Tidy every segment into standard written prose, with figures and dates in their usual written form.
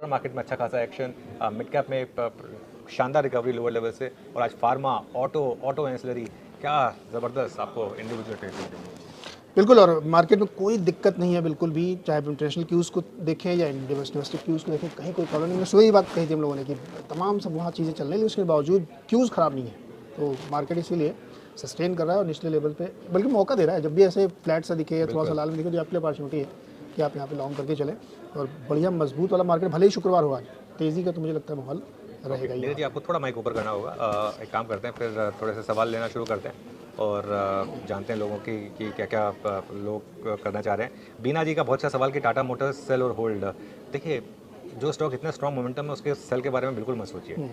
Market में अच्छा खासा एक्शन, मिड कैप में शानदार रिकवरी लोअर लेवल से, और आज फार्मा, ऑटो एंसिलरी, क्या ज़बरदस्त आपको इंडिविजुअल ट्रेड देंगे। बिल्कुल, और मार्केट में कोई दिक्कत नहीं है बिल्कुल भी, चाहे आप इंटरनेशनल क्यूज़ को देखें या डोमेस्टिक क्यूज़ को देखें, कहीं कोई प्रॉब्लम नहीं है। सुबह ही बात कही थी हम लोगों ने कि तमाम सब वहाँ चीज़ें चल रही हैं, उसके बावजूद क्यूज़ ख़राब नहीं है। तो मार्केट इसीलिए सस्टेन कर रहा है और निचले लेवल पे बल्कि मौका दे रहा है। जब भी ऐसे फ्लैट सा दिखे या थोड़ा सा लाल में दिखे तो आपके लिए अपॉर्चुनिटी है कि आप यहाँ पे लॉन्ग करके चलें, और बढ़िया मजबूत वाला मार्केट। भले ही शुक्रवार हुआ, तेज़ी का तो मुझे लगता है माहौल रहेगा ही। जी, आपको थोड़ा माइक ऊपर करना होगा। एक काम करते हैं, फिर थोड़े से सवाल लेना शुरू करते हैं और जानते हैं लोगों की कि क्या क्या लोग करना चाह रहे हैं। बीना जी का बहुत अच्छा सवाल कि टाटा मोटर्स सेल और होल्ड। देखिए, जो स्टॉक इतना स्ट्रॉन्ग मोमेंटम है उसके सेल के बारे में बिल्कुल मत सोचिए,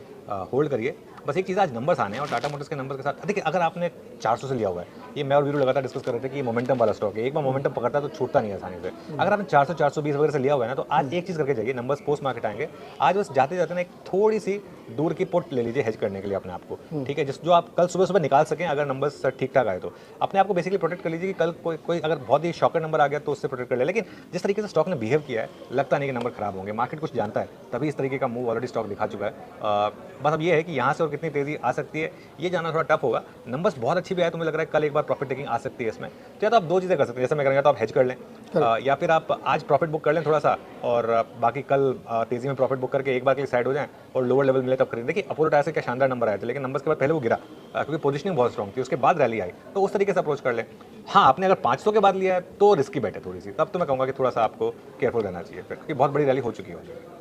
होल्ड करिए। बस एक चीज़, आज नंबर्स आने हैं और टाटा मोटर्स के नंबर के साथ देखिए, अगर आपने 400 से लिया हुआ है, ये मैं और वीरू लगातार डिस्कस कर रहे थे कि ये मोमेंटम वाला स्टॉक है, एक बार मोमेंटम पकड़ता है तो छूटता नहीं है आसानी से। अगर आपने 400 420 वगैरह से लिया हुआ है ना, तो आज एक चीज़ करके जाइए, नंबर्स पोस्ट मार्केट आएंगे, आज बस जाते जाते ना एक थोड़ी सी दूर की पुट ले लीजिए हेज करने के लिए अपने आप को, ठीक है, जिस जो आप कल सुबह सुबह निकाल सकें। अगर नंबर्स ठीक ठाक आए तो अपने आप को बेसिकली प्रोटेक्ट कर लीजिए कि कल कोई अगर बहुत ही शॉकर नंबर आ गया तो उससे प्रोटेक्ट कर ले। लेकिन जिस तरीके से स्टॉक ने बिहेव किया है, लगता नहीं कि नंबर खराब होंगे, मार्केट कुछ जानता है, तभी इस तरीके का मूव ऑलरेडी स्टॉक दिखा चुका है। बस अब ये है कि यहाँ से और कितनी तेज़ी आ सकती है ये जानना थोड़ा टफ होगा। नंबर्स बहुत अच्छी भी आए तो मुझे लग रहा है कल एक बार प्रॉफिट टेकिंग आ सकती है इसमें। तो या तो आप दो चीज़ें कर सकते हैं, जैसे मैं करेंगे तो आप हेज कर लें, या फिर आप आज प्रॉफिट बुक कर लें थोड़ा सा, और बाकी कल तेज़ी में प्रॉफिट बुक करके एक बार के लिए साइड हो जाएं और लोअर लेवल मिले तब खरीदें। देखिए, अपोलो टायर से क्या शानदार नंबर आए थे, लेकिन नंबर्स के बाद पहले वो गिरा क्योंकि पोजीशनिंग बहुत स्ट्रॉन्ग थी, उसके बाद रैली आई, तो उस तरीके से अप्रोच कर लें। हाँ, आपने अगर 500 के बाद लिया है तो रिस्की बैठ है थोड़ी सी, तब तो मैं कहूँगा कि थोड़ा सा आपको केयरफुल रहना चाहिए फिर, क्योंकि बहुत बड़ी रैली हो चुकी है।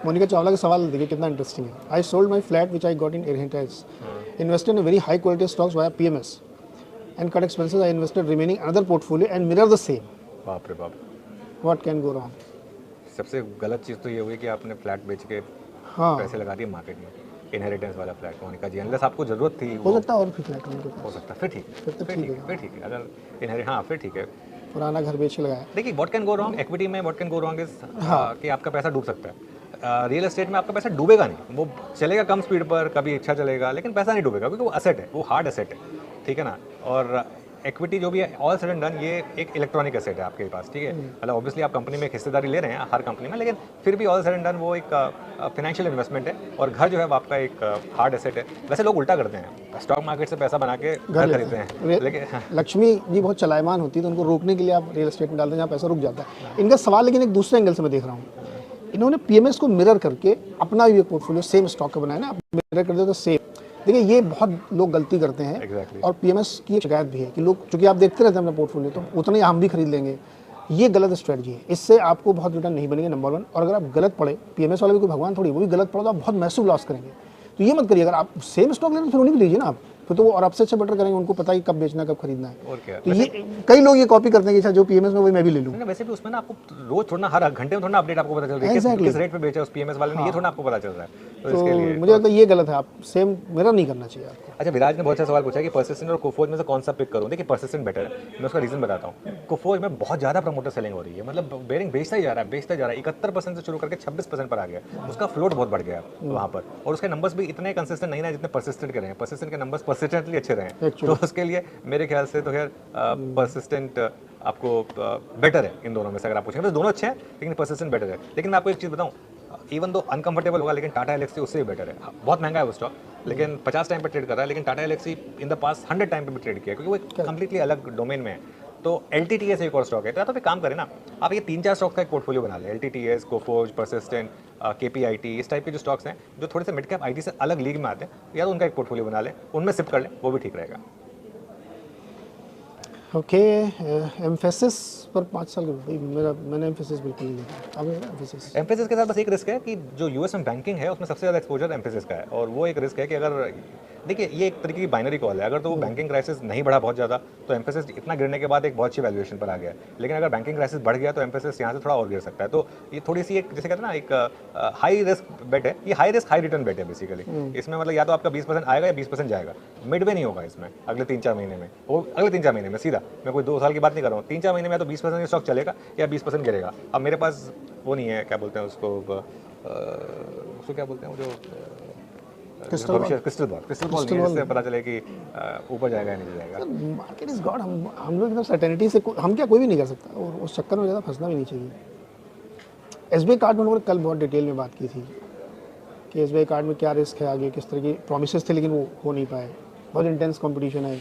मोनिका चावला का सवाल देखिए कितना इंटरेस्टिंग है। I sold my flat which I got inheritance, invested in very high quality stocks via PMS and cut expenses. I invested remaining another portfolio and mirror the same. बाप रे बाप, What can go wrong? सबसे गलत चीज़ तो ये हुई कि आपने फ्लैट बेच के पैसे लगा दिए मार्केट में, इनहेरिटेंस वाला फ्लैट। मोनिका जी, अनलेस आपको ज़रूरत थी, हो सकता है और भी फ्लैट हो सकता है, फिर ठीक है, फिर ठीक है अगर हाँ फिर ठीक है, पुराना घर बेच के लगाया। देखिए, what can go wrong equity में, what can go wrong is कि आपका पैसा डूब सकता है। रियल एस्टेट में आपका पैसा डूबेगा नहीं, वो चलेगा कम स्पीड पर, कभी अच्छा चलेगा, लेकिन पैसा नहीं डूबेगा क्योंकि वो एसेट है, वो हार्ड एसेट है, ठीक है ना। और इक्विटी जो भी है, ऑल सडन डन, ये एक इलेक्ट्रॉनिक एसेट है आपके पास, ठीक है। मतलब ऑब्वियसली आप कंपनी में एक हिस्सेदारी ले रहे हैं हर कंपनी में, लेकिन फिर भी ऑल सडन डन वो एक फाइनेंशियल इन्वेस्टमेंट है, और घर जो है वो आपका एक हार्ड एसेट है। वैसे लोग उल्टा करते हैं, स्टॉक मार्केट से पैसा बना के घर खरीदते हैं, लेकिन लक्ष्मी जी बहुत चलायमान होती है तो उनको रोकने के लिए आप रियल एस्टेट में डालते हैं जहाँ पैसा रुक जाता है। इनका सवाल लेकिन एक दूसरे एंगल से मैं देख रहा हूँ, इन्होंने PMS को मिरर करके अपना भी एक पोर्टफोलियो सेम स्टॉक का बनाया ना, आप मिरर कर दो तो सेम। देखिए, ये बहुत लोग गलती करते हैं। Exactly. और PMS की एक शिकायत भी है कि लोग, चूंकि आप देखते रहते हैं अपना पोर्टफोलियो, तो उतना ही हम भी खरीद लेंगे। ये गलत स्ट्रेटजी है, इससे आपको बहुत रिटर्न नहीं बनेंगे, नंबर 1। और अगर आप गलत पड़े, PMS वाले भी कोई भगवान थोड़ी, वो भी गलत पड़े तो आप बहुत मैसिव लॉस करेंगे। तो ये मत करिए, अगर आप सेम स्टॉक ले रहे हैं फिर उन्हीं को लीजिए ना आप, फिर तो वो और आपसे अच्छा बेटर करेंगे, उनको पता है कब बेचना कब खरीदना है। और क्या, तो ये कई लोग ये कॉपी करते हैं कि जो PMS में वही मैं भी ले लूँ। वैसे भी उसमें ना आपको रोज थोड़ा, हर घंटे में थोड़ा अपडेट आपको पता चल रहा है किस रेट पे बेचा उस PMS वाले ने, ये थोड़ा आपको पता चल रहा है, तो इसके लिए मुझे लगता है ये गलत है, आप सेम मिरर नहीं करना चाहिए आपको। अच्छा, विराज ने बहुत अच्छा सवाल पूछा कि परसिस्टेंट और कोफोज में से कौन सा पिक करूं। देखिए, परसिस्टेंट बेटर है, मैं उसका रीजन बताता हूं। कोफोज में बहुत ज़्यादा प्रमोटर सेलिंग हो रही है, मतलब बेरिंग बेचता ही जा रहा है, 71% से शुरू करके 26% पर आ गया, उसका फ्लोट बहुत बढ़ गया वहाँ पर, और उसके नंबर्स भी इतने कंसिस्टेंट नहीं रहे जितने परसिस्टेंट के रहे हैं। परसिस्टेंट के नंबर्स परसिस्टेंटली अच्छे रहे हैं, तो उसके लिए मेरे ख्याल से तो खैर परसिस्टेंट आपको बेटर है इन दोनों में से। अगर आप पूछेंगे तो दोनों अच्छे हैं, लेकिन परसिस्टेंट बेटर है। लेकिन मैं आपको एक चीज़ बताऊं, इवन दो अनकंफर्टेबल होगा, लेकिन टाटा एलेक्सी उससे भी बेटर है। बहुत महंगा है वो स्टॉक, लेकिन 50 टाइम पर ट्रेड कर रहा है, लेकिन Tata Elxsi in the past 100 time पर भी ट्रेड किया, क्योंकि वो एक कंप्लीटली अलग डोमेन में है। तो LTTS एक और स्टॉक है, तो एक काम करें ना, आप ये 3-4 स्टॉक्स का एक पोर्टफोलियो बना लें, LTTS, कोफोज, परसिस्टेंट, KPIT, इस टाइप के जो स्टॉक्स हैं जो थोड़े से मिड कैप IT से अलग लीग में आते हैं, या तो उनका एक पोर्टफोलियो बना लें, उनमें शिफ्ट कर लें, वो भी ठीक रहेगा। ओके, एम्फेसिस पर 5 साल के मैंने एम्फेसिस बिल्कुल नहीं देखा। अब एम्फेसिस के साथ बस एक रिस्क है कि जो US में बैंकिंग है उसमें सबसे ज़्यादा एक्सपोजर एम्फेसिस का है, और वो एक रिस्क है कि अगर, देखिए, ये एक तरीके की बाइनरी कॉल है, अगर तो वो बैंकिंग क्राइसिस नहीं बढ़ा बहुत ज़्यादा तो एम्फेसिस इतना गिरने के बाद एक बहुत अच्छी वैल्यूएशन पर आ गया, लेकिन अगर बैंकिंग क्राइसिस बढ़ गया तो एम्फेसिस यहाँ से थोड़ा और गिर सकता है। तो ये थोड़ी सी एक, जैसे कहते हैं ना, एक हाई रिस्क बेट है, ये हाई रिस्क हाई रिटर्न बेट है बेसिकली। इसमें मतलब या तो आपका 20% आएगा या 20% जाएगा, मिडवे नहीं होगा इसमें अगले 3-4 महीने में। वो अगले 3-4 महीने में सीधा, मैं कोई 2 साल की बात नहीं कर रहा हूँ, 3-4 महीने में तो 20% स्टॉक चलेगा या 20% गिरेगा। अब मेरे पास वो नहीं है, क्या बोलते हैं उसको क्या बोलते हैं, वो जो क्रिस्टल बॉल से पता चले कि ऊपर जाएगा या नीचे जाएगा। मार्केट इज गॉड, हम लोग एकदम सर्टेनिटी से हम क्या कोई भी नहीं कर सकता, और उस चक्कर में ज़्यादा फंसना भी नहीं चाहिए। एसबीआई कार्ड में हम लोगों ने कल बहुत डिटेल में बात की थी कि एसबीआई कार्ड में क्या रिस्क है, आगे किस तरह की प्रॉमिसेस थे लेकिन वो हो नहीं पाए, बहुत इंटेंस कंपटीशन है,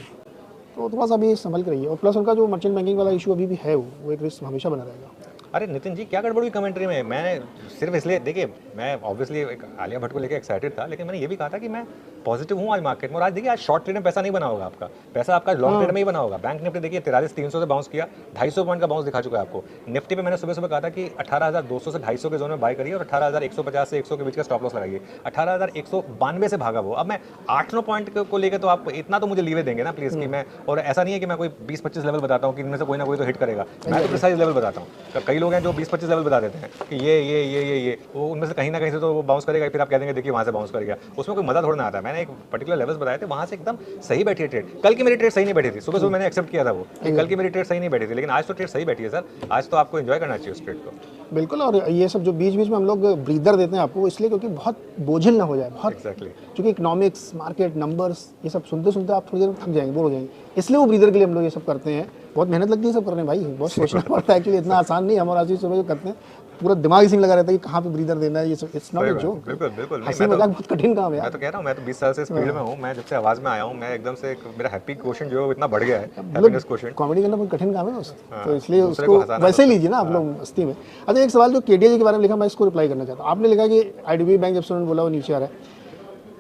तो थोड़ा सा अभी संभल कर रही है। और प्लस उनका जो मर्चेंट बैंकिंग वाला इशू अभी भी है, वो एक रिस्क हमेशा बना रहेगा। अरे नितिन जी, क्या गड़बड़ हुई कमेंट्री में? मैं सिर्फ इसलिए, देखिए मैं ऑब्वियसली एक आलिया भट्ट को लेकर एक्साइटेड था, लेकिन मैंने ये भी कहा था कि मैं पॉजिटिव हूँ आज मार्केट में। और आज देखिए, आज शॉर्ट ट्रेड में पैसा नहीं बना होगा आपका, पैसा आपका लॉन्ग ट्रेड में ही बना होगा। बैंक निफ्टी देखिए 43,300 से बाउंस किया, 250 पॉइंट का बाउंस दिखा चुका है आपको। निफ्टी पे मैंने सुबह सुबह कहा था कि 18,200 से 250 के जोन में बाय करिए और 18,150 से 100 के बीच का स्टॉप लॉस लगाइए। 18,192 से भागा वो। अब मैं 8-9 पॉइंट को लेकर, तो आप इतना तो मुझे लीवे देंगे ना प्लीज़ कि मैं, और ऐसा नहीं है कि मैं कोई 20-25 लेवल बताता हूँ कि इनमें से कोई ना कोई तो हिट करेगा। मैं तो प्रिसाइज लेवल बताता हूँ। कई लोग हैं जो 20-25 लेवल बता देते हैं कि ये वो, उनमें से कहीं ना कहीं से तो वो बाउंस करेगा, फिर आप कह देंगे देखिए वहाँ से बाउंस कर गया। उसमें कोई मजा थोड़ा ना आता है। मैंने एक पर्टिकुलर लेवल्स बताए थे, वहाँ से एकदम सही बैठी है ट्रेड। कल की मेरी ट्रेड सही नहीं बैठी थी, सुबह सुबह मैंने एक्सेप्ट किया था वो कि कल की मेरी ट्रेड सही नहीं बैठी थी, लेकिन आज तो ट्रेड सही बैठी है सर। आज तो आपको एंजॉय करना चाहिए उस ट्रेड को। बिल्कुल। और ये सब जो बीच बीच में हम लोग ब्रीदर देते हैं आपको, इसलिए क्योंकि बहुत बोझिल ना हो जाए, बहुत एग्जैक्टली। क्योंकि इकोनॉमिक्स, मार्केट, नंबर्स, ये सब सुनते सुनते आप थोड़ी देर में थक जाएंगे, बोर हो जाएंगे। इसलिए वो ब्रीदर के लिए हम लोग ये सब करते हैं। बहुत मेहनत लगती है सब करने भाई, बहुत सोचना पड़ता है एक्चुअली, इतना आसान नहीं। हमारा चीज़ सुबह जो करते हैं, पूरा दिमाग इसी में लगा रहता है कि कहाँ पे ब्रीदर देना है। ये सब इट्स नॉट अ जोक। बिल्कुल बिल्कुल। हंसी मजाक बहुत कठिन काम है मैं यार। तो कह रहा हूँ, मैं तो 20 साल से इस फील्ड में हूँ। मैं जब से आवाज़ में आया हूँ, मैं एकदम से मेरा हैप्पी क्वेश्चन जो है वो इतना बढ़ गया है, हैप्पीनेस क्वेश्चन। कॉमेडी करना बहुत कठिन काम है दोस्त, तो इसलिए दूसरे को उसको हंसाना वैसे ही लीजिए ना आप लोग मस्ती में। अच्छा, एक सवाल जो केडीए के बारे में लिखा, मैं इसको रिप्लाई करना चाहता हूँ। आपने लिखा कि आईडीबी बैंक जब से उन्होंने बोला वो नीचे आ रहा है,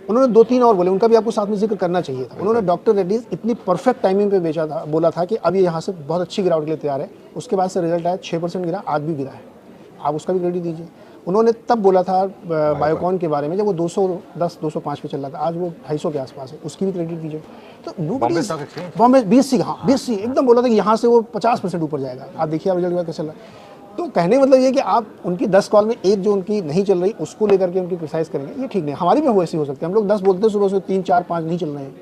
उन्होंने 2-3 और बोले, उनका भी आपको साथ में जिक्र करना चाहिए था। उन्होंने डॉक्टर रेड्डीज इतनी परफेक्ट टाइमिंग पे बेचा था, बोला था कि अब ये यहाँ से बहुत अच्छी गिरावट के लिए तैयार है। उसके बाद से रिजल्ट आया 6% गिरा, आज भी गिरा है। आप उसका भी क्रेडिट दीजिए। उन्होंने तब बोला था बायोकॉन के बारे में जब वो 210-205 पे चल रहा था, आज वो 250 के आसपास है, उसकी भी क्रेडिट दीजिए। तो Bombay stock exchange, Bombay BSE, हाँ BSE एकदम बोला था कि यहाँ से वो 50% ऊपर जाएगा। आप देखिए अब रिजल्ट के बाद कैसे चल रहा है। तो कहने का मतलब ये कि आप उनकी 10 कॉल में एक जो उनकी नहीं चल रही उसको लेकर के उनकी क्रिटिसाइज करेंगे, ये ठीक नहीं। हमारी भी वैसी हो सकती है, हम लोग 10 बोलते हैं, सुबह से 3, 4, 5 नहीं चल रहे हैं,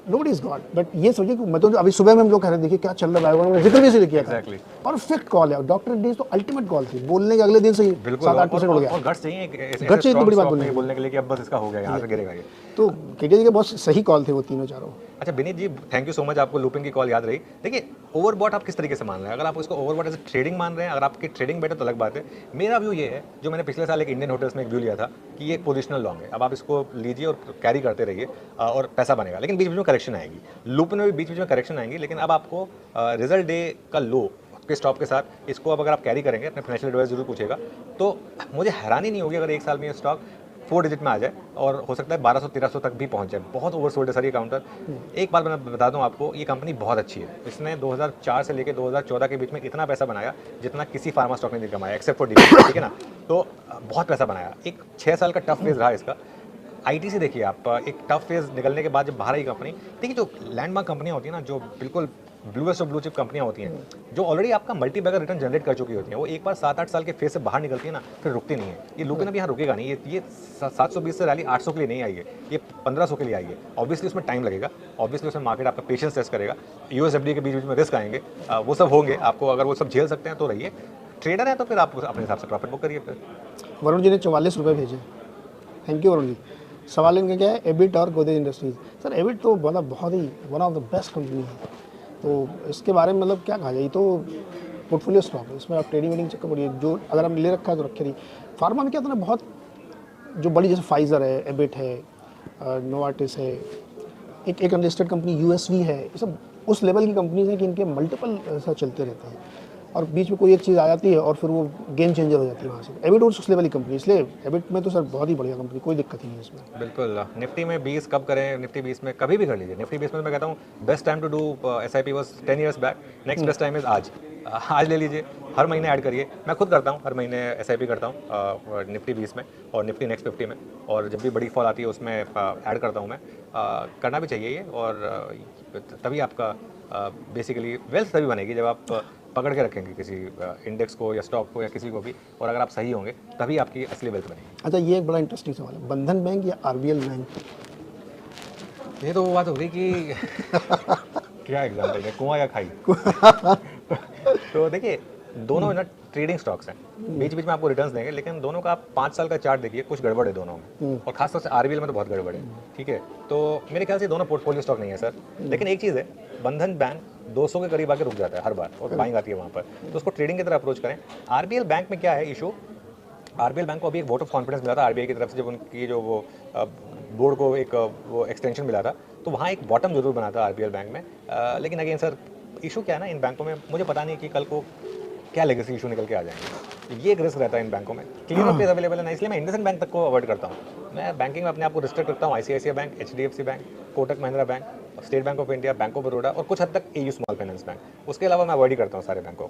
नोबडी इज गॉड। बट ये सोचिए कि मैं तो अभी सुबह में हम लोग कह रहे देखिए क्या चल रहा है, मैंने जिक्र भी इसीलिए किया था। परफेक्ट कॉल है। डॉक्टर रेड्डीज तो अल्टीमेट कॉल थी, बोलने के अगले दिन से ही 7-8% उड़ गया। और गट्स चाहिए, गट्स चाहिए, तो बड़ी बात बोलने के लिए कि अब बस इसका हो गया, यहाँ से गिरेगा ये। तो केडीए के बहुत सही कॉल थे वो तीनों चारों। अच्छा विनीत जी, थैंक यू सो मच, आपको लूपिंग की कॉल याद रही। देखिए ओवरबॉट आप किस तरीके से मान रहे हैं? अगर आप उसको ओवरबॉट एज ट्रेडिंग मान रहे हैं, अगर आपकी ट्रेडिंग बेटर तो अलग बात है। मेरा व्यू ये है, जो मैंने पिछले साल एक इंडियन होटल्स में एक व्यू लिया था कि ये पोजिशनल लॉन्ग है। अब आप इसको लीजिए और कैरी करते रहिए और पैसा बनेगा, लेकिन बीच बीच में करेक्शन आएगी। लूप में भी बीच बीच में करेक्शन आएंगी, लेकिन अब आपको रिजल्ट डे का लो के स्टॉप के साथ इसको अब अगर आप कैरी करेंगे, अपने फाइनेंशियल एडवाइस जरूर पूछेगा, तो मुझे हैरानी नहीं होगी अगर एक साल में ये स्टॉक 4 डिजिट में आ जाए और हो सकता है 1200-1300 तक भी पहुंच जाए। बहुत ओवरसोल्ड है सर ये काउंटर। एक बात मैं बता दूं आपको, ये कंपनी बहुत अच्छी है। इसने 2004 से लेकर 2014 के बीच में इतना पैसा बनाया जितना किसी फार्मा स्टॉक ने नहीं कमाया, एक्सेप्ट फॉर डिविडेंड, ठीक है ना। तो बहुत पैसा बनाया। एक 6 साल का टफ फेज रहा इसका। आईटीसी देखिए आप, एक टफ फेज निकलने के बाद जब बाहर आई कंपनी, देखिए जो लैंडमार्क कंपनियां होती है ना, जो बिल्कुल ब्लूएस्ट ऑफ ब्लू चिप कंपनियां होती हैं, जो ऑलरेडी आपका मल्टी बैगर रिटर्न जनरेट कर चुकी होती हैं, वो एक बार 7-8 साल के फेज से बाहर निकलती है ना, फिर रुकती नहीं है। ये लुपिन अभी यहाँ रुकेगा नहीं। ये 720 से रैली 800 के लिए नहीं आई है, ये 1500 के लिए आई है। ऑब्वियसली उसमें टाइम लगेगा, ऑब्वियसली उसमें मार्केट आपका पेशेंस टेस्ट करेगा, यूएसएफडी के बीच बीच में रिस्क आएंगे, वो सब होंगे। आपको अगर वो सब झेल सकते हैं तो रहिए, ट्रेडर है तो फिर आप अपने हिसाब से प्रॉफिट बुक करिए। फिर वरुण जी ने 44 रुपये भेजे, थैंक यू वरुण जी। सवाल इनका क्या है, एबिट और गोदरेज इंडस्ट्रीज। सर एबिट तो बहुत ही one of the best company है, तो इसके बारे में मतलब क्या कहा जाए, तो पोर्टफोलियो स्टॉक है, इसमें आप ट्रेडिंग वेडिंग चक्कर पड़िए, जो अगर हम ले रखा है तो रखे नहीं। फार्मा में क्या था ना, बहुत जो बड़ी जैसे फाइजर है, एबिट है, नोवार्टिस है, एक अनलिस्टेड कंपनी यूएसवी है, ये सब उस लेवल की कंपनीज हैं कि इनके मल्टीपल ऐसा चलते रहते हैं और बीच में कोई एक चीज़ आ जाती है और फिर वो गेम चेंजर हो जाती है वहाँ से। एबिट उस लेवल की कंपनी, इसलिए एबिट में तो सर बहुत ही बढ़िया कंपनी, कोई दिक्कत ही नहीं है इसमें। बिल्कुल। निफ्टी में 20 कब करें? निफ्टी 20 में कभी भी कर लीजिए। निफ्टी 20 में मैं कहता हूँ best time to do SIP was 10 years back, next best time is आज। आज ले लीजिए, हर महीने ऐड करिए। मैं खुद करता हूँ, हर महीने एसआईपी करता हूँ निफ्टी 20 में और निफ्टी नेक्स्ट 50 में, और जब भी बड़ी फॉल आती है उसमें ऐड करता हूँ मैं। करना भी चाहिए ये, और तभी आपका बेसिकली वेल्थ तभी बनेगी जब आप पकड़ के रखेंगे किसी इंडेक्स को या स्टॉक को या किसी को भी, और अगर आप सही होंगे तभी आपकी असली वेल्थ बनेगी। अच्छा, ये एक बड़ा इंटरेस्टिंग सवाल है, बंधन बैंक या आरबीएल बैंक? ये तो वो बात हो गई कि क्या एग्जाम्पल है, कुआं या खाई। तो देखिए दोनों ना ट्रेडिंग स्टॉक्स हैं, बीच बीच में आपको रिटर्न्स देंगे, लेकिन दोनों का आप 5 साल का चार्ट देखिए, कुछ गड़बड़ है दोनों में, और खासतौर से आरबीएल में तो बहुत गड़बड़ है, ठीक है। तो मेरे ख्याल से दोनों पोर्टफोलियो स्टॉक नहीं है सर। लेकिन एक चीज़ है, बंधन बैंक 200 के करीब आके रुक जाता है हर बार और बाइंग आती है वहाँ पर, तो उसको ट्रेडिंग की तरह अप्रोच करें। आरबीएल बैंक में क्या है इशू आरबीएल बैंक को अभी एक वोट ऑफ कॉन्फिडेंस मिला था आरबीआई की तरफ से, जब उनकी जो वो बोर्ड को एक वो एक्सटेंशन मिला था, तो वहाँ एक बॉटम जरूर बना था आरबीएल बैंक में। लेकिन अगेन सर, इशू क्या है ना इन बैंकों में, मुझे पता नहीं कि कल को क्या लेगेसी इशू निकल के आ जाएंगे। ये एक रिस्क रहता है इन बैंकों में। क्लियर ऑफ पेज अवेलेबल है ना, इसलिए मैं इंडसइंड बैंक तक को अवॉइड करता हूँ। मैं बैंकिंग में अपने आप को रिस्ट्रिक्ट रखता हूँ ICICI bank, HDFC bank, Kotak Mahindra bank, state bank of India, bank of Baroda और कुछ हद तक एयू स्मॉल फाइनेंस बैंक। उसके अलावा मैं अवॉइड ही करता हूँ सारे बैंकों को।